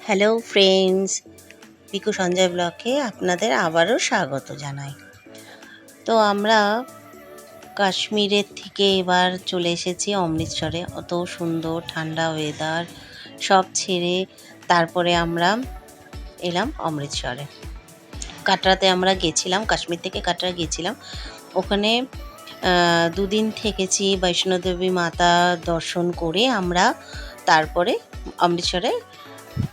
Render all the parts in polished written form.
Hello friends, Piku Sanjay ব্লগে আপনাদের আবারও স্বাগত জানাই। তো আমরা কাশ্মীরের থেকে এবার চলে এসেছি অমৃতসরে। অত সুন্দর ঠান্ডা ওয়েদার সব ছেড়ে তারপরে আমরা এলাম অমৃতসরে। কাটরাতে আমরা গেছিলাম, কাশ্মীর থেকে কাটরা গেছিলাম। ওখানে 2 দিন থেকেছি, বৈষ্ণোদেবী মাতা দর্শন করে আমরা তারপরে অমৃতসরে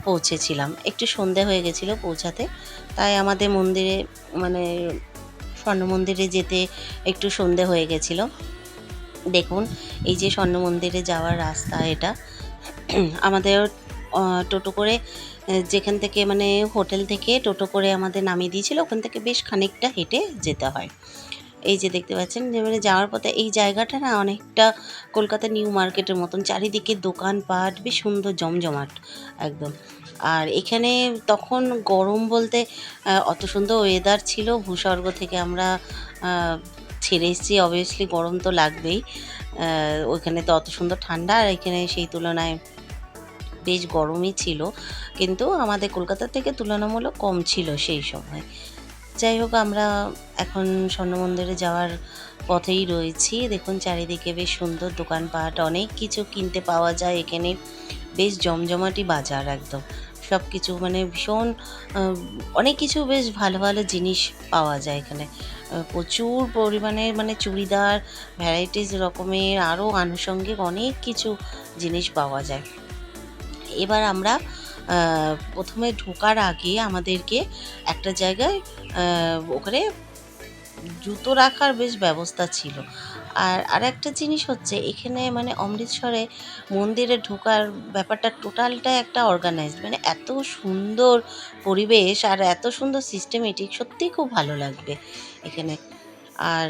পৌঁছেছিলাম। একটু সন্ধে হয়ে গেছিলো পৌঁছাতে, তাই আমাদের মন্দিরে মানে স্বর্ণ মন্দিরে যেতে একটু সন্ধে হয়ে গেছিলো। দেখুন, এই যে স্বর্ণ মন্দিরে যাওয়ার রাস্তা এটা। আমাদের টোটো করে যেখান থেকে মানে হোটেল থেকে টোটো করে আমাদের নামিয়ে দিয়েছিল, ওখান থেকে বেশ খানিকটা হেঁটে যেতে হয়। এই যে দেখতে পাচ্ছেন যে মানে যাওয়ার পথে এই জায়গাটা না অনেকটা কলকাতা নিউ মার্কেটের মতন, চারিদিকে দোকানপাট বেশ সুন্দর জমজমাট একদম। আর এখানে তখন গরম বলতে অত সুন্দর ওয়েদার ছিল, ভূস্বর্গ থেকে আমরা ছেড়ে এসেছি, অবভিয়াসলি গরম তো লাগবেই। ওইখানে তো অত সুন্দর ঠান্ডা, আর এখানে সেই তুলনায় বেশ গরমই ছিল, কিন্তু আমাদের কলকাতা থেকে তুলনামূলক কম ছিল সেই সময়। যাই হোক, আমরা এখন স্বর্ণ মন্দিরে যাওয়ার পথেই রয়েছি। দেখুন চারিদিকে বেশ সুন্দর দোকানপাট, অনেক কিছু কিনতে পাওয়া যায় এখানে। বেশ জমজমাটি বাজার একদম। সব কিছু মানে ভীষণ অনেক কিছু বেশ ভালো ভালো জিনিস পাওয়া যায় এখানে। প্রচুর পরিমাণে মানে চুড়িদার, ভ্যারাইটিস রকমের আরও আনুষঙ্গিক অনেক কিছু জিনিস পাওয়া যায়। এবার আমরা প্রথমে ঢোকার আগে আমাদেরকে একটা জায়গায় ওখানে জুতো রাখার বেশ ব্যবস্থা ছিল। আর আরেকটা জিনিস হচ্ছে, এখানে মানে অমৃতসরে মন্দিরে ঢোকার ব্যাপারটা টোটালটাই একটা অর্গানাইজড, মানে এত সুন্দর পরিবেশ আর এত সুন্দর সিস্টেমেটিক, সত্যিই খুব ভালো লাগবে এখানে। আর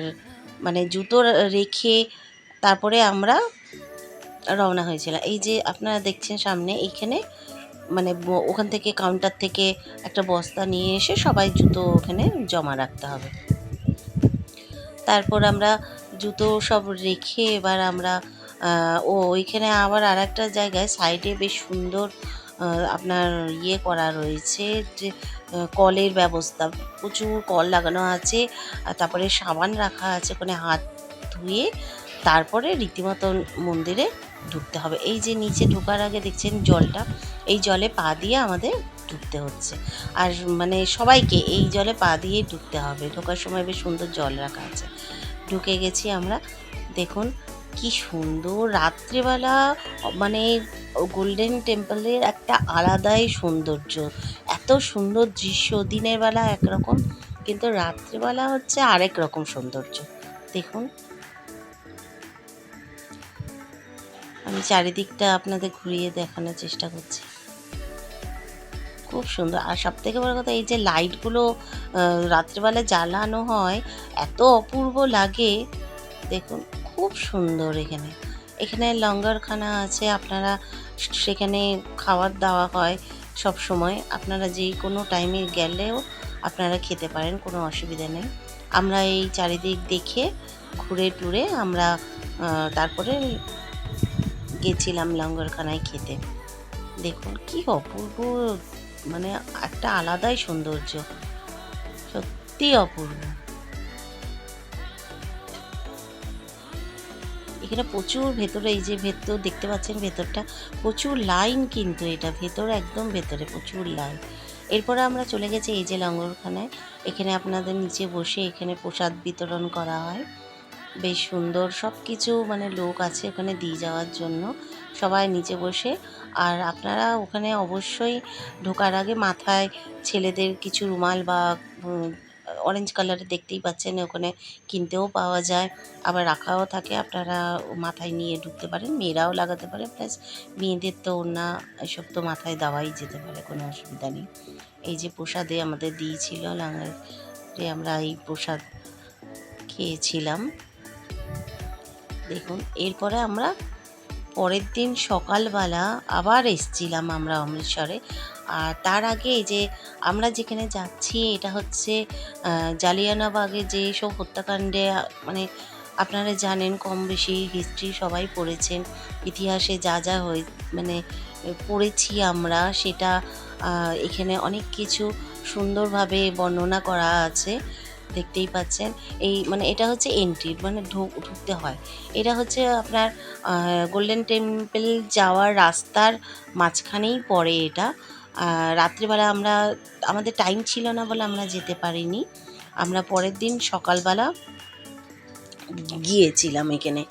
মানে জুতো রেখে তারপরে আমরা রওনা হয়েছিলাম। এই যে আপনারা দেখছেন সামনে, এইখানে মানে ওখান থেকে কাউন্টার থেকে একটা বস্তা নিয়ে এসে সবাই জুতো ওখানে জমা রাখতে হবে। তারপর আমরা জুতো সব রেখে এবার আমরা ওইখানে আবার আরেকটা জায়গায় সাইডে বেশ সুন্দর আপনার ইয়ে করা রয়েছে, যে কলের ব্যবস্থা, প্রচুর কল লাগানো আছে। তারপরে সাবান রাখা আছে, ওখানে হাত ধুয়ে তারপরে রীতিমতন মন্দিরে ঢুকতে হবে। এই যে নিচে ঢোকার আগে দেখছেন জলটা, এই জলে পা দিয়ে আমাদের ঢুকতে হচ্ছে। আর মানে সবাইকে এই জলে পা দিয়েই ঢুকতে হবে। ঢোকার সময় বেশ সুন্দর জল রাখা আছে। ঢুকে গেছি আমরা। দেখুন কি সুন্দর রাত্রিবেলা, মানে গোল্ডেন টেম্পলের একটা আলাদাই সৌন্দর্য। এত সুন্দর দৃশ্য, দিনের বেলা একরকম, কিন্তু রাত্রিবেলা হচ্ছে আরেক রকম সৌন্দর্য। দেখুন, আমি চারিদিকটা আপনাদের ঘুরিয়ে দেখানোর চেষ্টা করছি। খুব সুন্দর। আর সবথেকে বড় কথা, এই যে লাইটগুলো রাত্রিবেলা জ্বালানো হয়, এত অপূর্ব লাগে। দেখুন খুব সুন্দর। এখানে এখানে লঙ্গরখানা আছে, আপনারা সেখানে খাবার দেওয়া হয় সব সময়। আপনারা যে কোনো টাইমে গেলেও আপনারা খেতে পারেন, কোনো অসুবিধা নেই। আমরা এই চারিদিক দেখে ঘুরে টুরে আমরা তারপরে গেছিলাম লঙ্গরখানায় খেতে। দেখুন কি অপূর্ব, মানে একটা আলাদাই সৌন্দর্য, সত্যি অপূর্ব। এখানে প্রচুর ভেতরে, এই যে ভেতর দেখতে পাচ্ছেন ভেতরটা প্রচুর লাইন, কিন্তু এটা ভেতর একদম ভেতরে প্রচুর লাইন। এরপরে আমরা চলে গেছি এই যে লঙ্গরখানায়। এখানে আপনাদের নিচে বসে এখানে প্রসাদ বিতরণ করা হয়, বেশ সুন্দর সব কিছু, মানে লোক আছে ওখানে দিয়ে যাওয়ার জন্য, সবাই নিচে বসে। আর আপনারা ওখানে অবশ্যই ঢোকার আগে মাথায় ছেলেদের কিছু রুমাল বা অরেঞ্জ কালারের দেখতেই পাচ্ছেন, ওখানে কিনতেও পাওয়া যায়, আবার রাখাও থাকে, আপনারা মাথায় নিয়ে ঢুকতে পারেন, মেয়েরাও লাগাতে পারে। প্লাস মেয়েদের তো ওড়না এসব তো মাথায় দেওয়াই যেতে পারে, কোনো অসুবিধা নেই। এই যে প্রসাদে আমাদের দিয়েছিল লাঙ্গারে, আমরা এই প্রসাদ খেয়েছিলাম। দেখুন, এরপরে আমরা পরের দিন সকালবেলা আবার এসছিলাম আমরা অমৃতসরে। আর তার আগে এই যে আমরা যেখানে যাচ্ছি, এটা হচ্ছে জালিয়ানবাগে যে সব হত্যাকাণ্ডে, মানে আপনারা জানেন কম বেশি হিস্ট্রি সবাই পড়েছেন, ইতিহাসে যা যা মানে পড়েছি আমরা, সেটা এখানে অনেক কিছু সুন্দরভাবে বর্ণনা করা আছে, দেখতেই পাচ্ছেন। এই মানে এটা হচ্ছে এন্ট্রি, মানে ঢুকতে হয়। এটা হচ্ছে আপনার গোল্ডেন টেম্পল যাওয়ার রাস্তার মাঝখানেই পড়ে এটা। রাত্রিবেলা আমাদের টাইম ছিল না বলে আমরা যেতে পারিনি। আমরা পরের দিন সকালবেলা গিয়েছিলাম এখানে।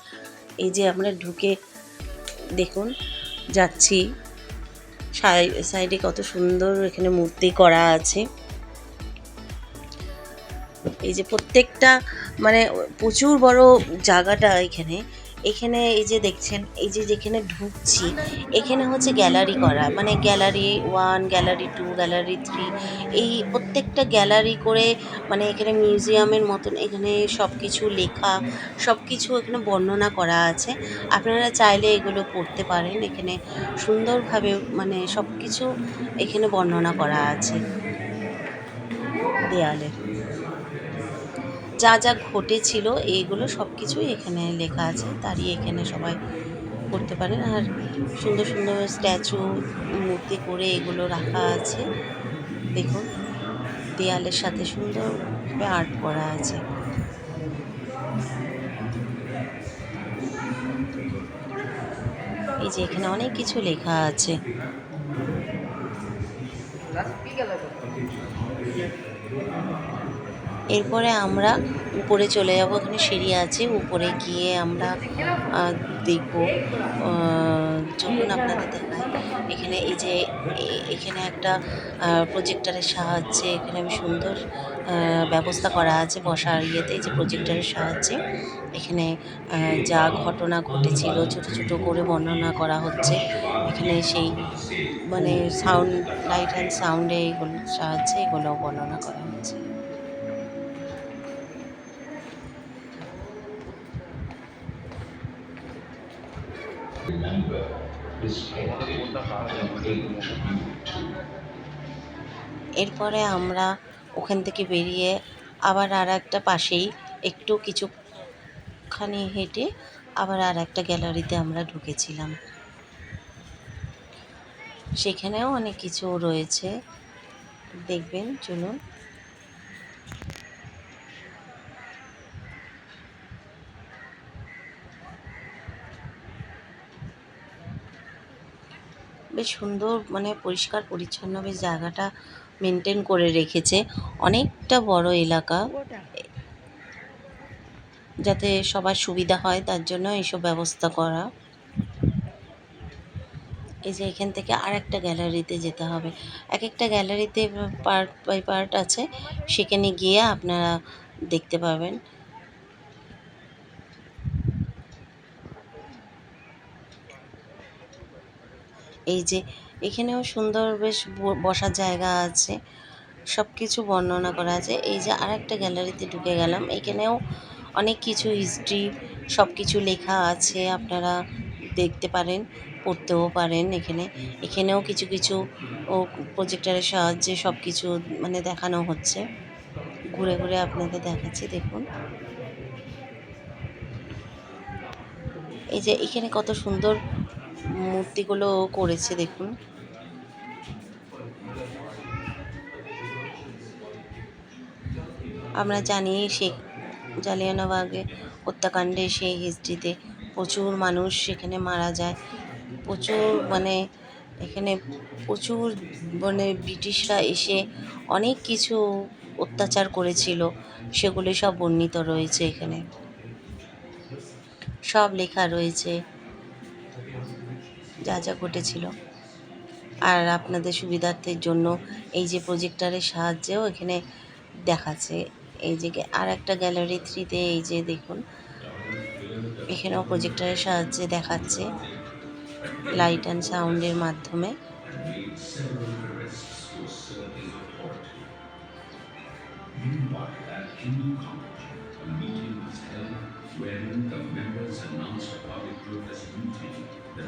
এই যে আমরা ঢুকে দেখুন যাচ্ছি, সাইডে কত সুন্দর এখানে মূর্তি করা আছে। এই যে প্রত্যেকটা মানে প্রচুর বড় জায়গাটা এখানে। এখানে এই যে দেখছেন, এই যে যেখানে ঢুকছি, এখানে হচ্ছে গ্যালারি করা, মানে গ্যালারি 1, গ্যালারি 2, গ্যালারি 3, এই প্রত্যেকটা গ্যালারি করে, মানে এখানে মিউজিয়ামের মতন এখানে সব কিছু লেখা, সব কিছু এখানে বর্ণনা করা আছে। আপনারা চাইলে এগুলো পড়তে পারেন। এখানে সুন্দরভাবে মানে সব কিছু এখানে বর্ণনা করা আছে দেয়ালে। যা যা ঘটেছিল এইগুলো সব কিছুই এখানে লেখা আছে, তারই এখানে সবাই পড়তে পারেন। আর সুন্দর সুন্দর স্ট্যাচু, মূর্তি করে এগুলো রাখা আছে। দেখুন দেয়ালের সাথে সুন্দরভাবে আর্ট করা আছে। এই যে এখানে অনেক কিছু লেখা আছে। এরপরে আমরা উপরে চলে যাব, ওখানে সিঁড়ি আছে, উপরে গিয়ে আমরা দেখব। চলুন আপনাদের দেখাই। এখানে এই যে এখানে একটা প্রজেক্টরের সাহায্যে এখানে সুন্দর ব্যবস্থা করা আছে বসার ইয়েতে। এই যে প্রজেক্টরের সাহায্যে এখানে যা ঘটনা ঘটেছিল ছোট ছোট করে বর্ণনা করা হচ্ছে। এখানে সেই মানে সাউন্ড, লাইট অ্যান্ড সাউন্ডে এগুলোর সাহায্যে এগুলো বর্ণনা করা হচ্ছে। এরপরে আমরা ওখান থেকে বেরিয়ে আবার আর একটা পাশেই একটু কিছুখানি হেঁটে আবার আর একটা গ্যালারিতে আমরা ঢুকেছিলাম। সেখানেও অনেক কিছু রয়েছে, দেখবেন, চলুন। বেশ সুন্দর, মানে পরিষ্কার পরিচ্ছন্ন, বেশ জায়গাটা মেনটেন করে রেখেছে। অনেকটা বড় এলাকা, যাতে সবার সুবিধা হয় তার জন্য এইসব ব্যবস্থা করা। এই যে এখান থেকে আর একটা গ্যালারিতে যেতে হবে। এক একটা গ্যালারিতে পার্ট বাই পার্ট আছে, সেখানে গিয়ে আপনারা দেখতে পাবেন। এই যে এখানেও সুন্দর বেশ বসার জায়গা আছে, সব কিছু বর্ণনা করা আছে। এই যে আর একটা গ্যালারিতে ঢুকে গেলাম, এখানেও অনেক কিছু হিস্ট্রি সব কিছু লেখা আছে, আপনারা দেখতে পারেন, পড়তেও পারেন। এখানেও কিছু কিছু প্রজেক্টরের সাহায্যে সব কিছু মানে দেখানো হচ্ছে। ঘুরে ঘুরে আপনাদের দেখাচ্ছি, দেখুন। এই যে এখানে কত সুন্দর মূর্তিগুলো করেছে, দেখুন। আমরা জানি শেখ জালিয়ানওয়ালাবাগে হত্যাকাণ্ডে সেই হিস্ট্রিতে প্রচুর মানুষ সেখানে মারা যায়। প্রচুর মানে এখানে প্রচুর মানে ব্রিটিশরা এসে অনেক কিছু অত্যাচার করেছিল, সেগুলি সব বর্ণিত রয়েছে এখানে, সব লেখা রয়েছে যা যা ঘটেছিল। আর আপনাদের সুবিধার্থের জন্য এই যে প্রজেক্টরের সাহায্যেও এখানে দেখাচ্ছে। এই যে আর একটা গ্যালারি 3-তে এই যে দেখুন, এখানেও প্রজেক্টরের সাহায্যে দেখাচ্ছে লাইট অ্যান্ড সাউন্ডের মাধ্যমে।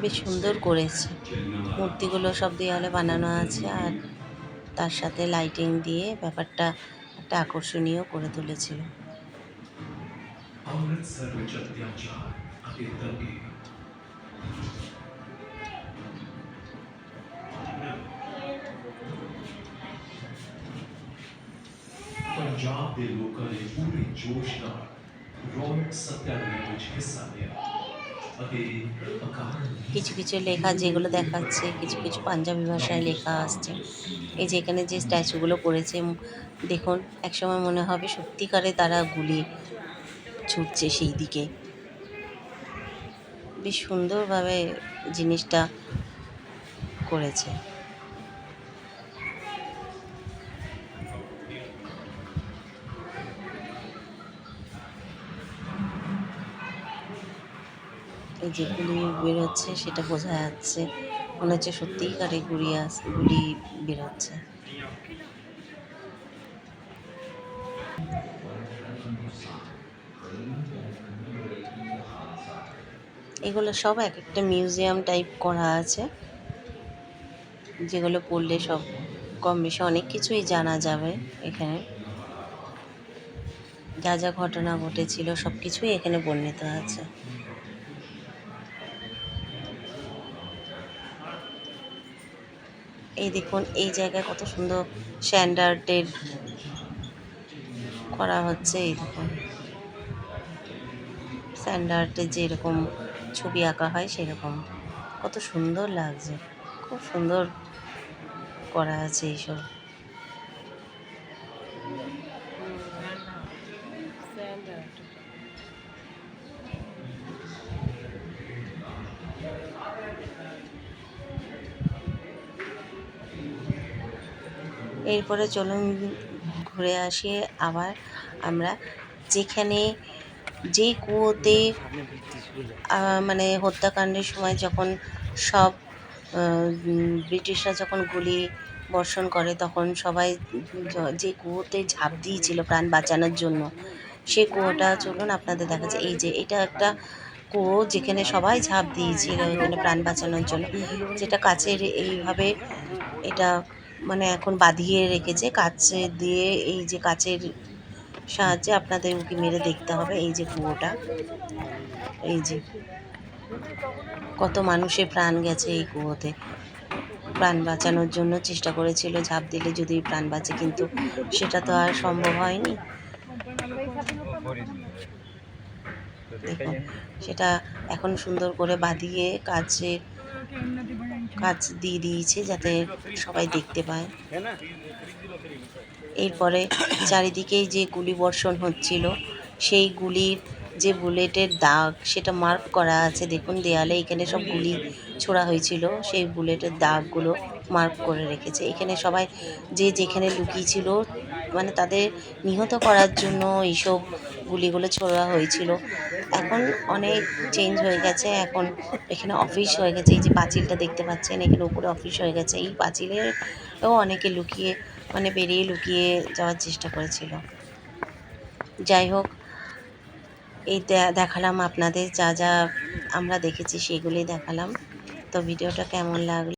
বেশ সুন্দর করেছে, মূর্তিগুলো সব দেওয়ালে বানানো আছে, আর তার সাথে লাইটিং দিয়ে ব্যাপারটা একটা আকর্ষণীয় করে তুলেছিল। पंजाब के लोगों ने पूरे जोश नाल रॉयल सत्याग्रह ਵਿੱਚ ਹਿੱਸਾ ਲਿਆ ਅਤੇ ਅਕਾਰਨ ਨਹੀਂ কিছু ਸੀ কিছু ਕਿ লেখা ਉਹ যেগুলো ਲੋਕ দেখাচ্ছে, কিছু কিছু পাঞ্জাবি ভাষায় লেখা হিন্দুস্তান আসছে। ਜੋ ਸੀ এই যে এখানে যে স্ট্যাচুগুলো করেছে দেখুন, একসময় মনে হবে সত্যিকারে তারা গুলি ছুটছে সেই দিকে। বেশ সুন্দরভাবে জিনিসটা করেছে। এই যে গুলি বেরোচ্ছে সেটা বোঝা যাচ্ছে, মনে হচ্ছে সত্যিকারে গুলি বেরোচ্ছে। এগুলো সব এক একটা মিউজিয়াম টাইপ করা আছে, যেগুলো পড়লে সব কম বেশি অনেক কিছুই জানা যাবে। এখানে যা যা ঘটনা ঘটেছিল সব কিছুই এখানে বর্ণিত আছে। এই দেখুন, এই জায়গায় কত সুন্দর স্ট্যান্ডার্ডের করা হচ্ছে। এই দেখুন, স্ট্যান্ডার্ডে যেরকম ছবি আঁকা হয় সেরকম কত সুন্দর লাগছে, খুব সুন্দর করা আছে এইসব। এরপরে চলুন ঘুরে আসি আবার আমরা যেখানে, যে কুয়োতে মানে হত্যাকাণ্ডের সময় যখন সব ব্রিটিশরা যখন গুলি বর্ষণ করে তখন সবাই যে কুয়োতে ঝাঁপ দিয়েছিল প্রাণ বাঁচানোর জন্য, সে কুয়োটা চলুন আপনাদের দেখাচ্ছে। এই যে এটা একটা কুয়ো যেখানে সবাই ঝাঁপ দিয়েছিল এখানে প্রাণ বাঁচানোর জন্য, যেটা কাচের এইভাবে এটা মানে এখন বাঁধিয়ে রেখেছে কাচে দিয়ে। এই যে কাচের সাহায্যে আপনাদের উঁকি মেরে দেখতে হবে। এই যে কুয়োটা, এই যে কত মানুষের প্রাণ গেছে এই কুয়োতে, প্রাণ বাঁচানোর জন্য চেষ্টা করেছিল ঝাঁপ দিলে যদি প্রাণ বাঁচে, কিন্তু সেটা তো আর সম্ভব হয়নি। দেখুন, সেটা এখন সুন্দর করে বাঁধিয়ে কাচ দিয়ে দিয়েছে যাতে সবাই দেখতে পায়। এরপরে চারিদিকেই যে গুলি বর্ষণ হচ্ছিল সেই গুলির যে বুলেটের দাগ সেটা মার্ক করা আছে। দেখুন দেয়ালে এখানে সব গুলি ছোড়া হয়েছিল, সেই বুলেটের দাগগুলো মার্ক করে রেখেছে। এখানে সবাই যে যেখানে লুকিয়েছিল মানে তাদের নিহত করার জন্য এইসব গুলিগুলো ছোড়া হয়েছিল। এখন অনেক চেঞ্জ হয়ে গেছে, এখন এখানে অফিস হয়ে গেছে। এই যে পাঁচিলটা দেখতে পাচ্ছেন, এখানে উপরে অফিস হয়ে গেছে। এই পাঁচিলেও অনেকে লুকিয়ে মানে বেরিয়ে লুকিয়ে যাওয়ার চেষ্টা করেছিল। যাই হোক, এই দেখালাম আপনাদের যা যা আমরা দেখেছি সেগুলোই দেখালাম। তো ভিডিওটা কেমন লাগলো